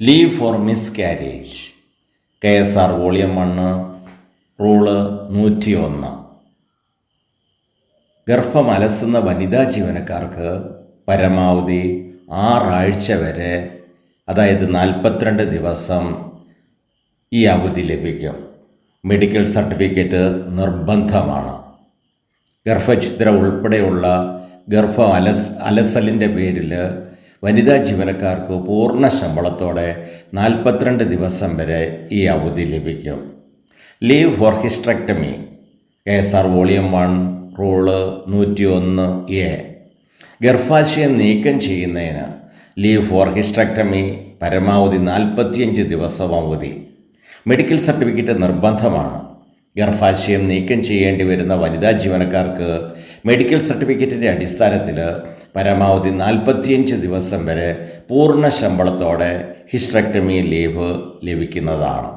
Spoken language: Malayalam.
Leave for miscarriage KSR volume 1 rule 101. ഗർഭം അലസുന്ന വനിതാ ജീവനക്കാർക്ക് പരമാവധി 6 ആഴ്ച വരെ, അതായത് 42 ദിവസം ഈ അവധി ലഭിക്കും. മെഡിക്കൽ സർട്ടിഫിക്കറ്റ് നിർബന്ധമാണ്. ഗർഭഛിദ്രം ഉൾപ്പെടെയുള്ള അലസലിൻ്റെ പേരിൽ വനിതാ ജീവനക്കാർക്ക് പൂർണ്ണ ശമ്പളത്തോടെ 42 ദിവസം വരെ ഈ അവധി ലഭിക്കും. Leave for hysterectomy KSR volume 1 rule 101A. ഗർഭാശയം നീക്കം ചെയ്യുന്നതിന് ലീവ് ഫോർ ഹിസ്റ്ററക്ടമി പരമാവധി 45 ദിവസം അവധി. മെഡിക്കൽ സർട്ടിഫിക്കറ്റ് നിർബന്ധമാണ്. ഗർഭാശയം നീക്കം ചെയ്യേണ്ടി വരുന്ന വനിതാ ജീവനക്കാർക്ക് മെഡിക്കൽ സർട്ടിഫിക്കറ്റിൻ്റെ അടിസ്ഥാനത്തിൽ പരമാവധി 45 ദിവസം വരെ പൂർണ്ണ ശമ്പളത്തോടെ ഹിസ്റ്ററക്ടമി ലീവ് ലഭിക്കുന്നതാണ്.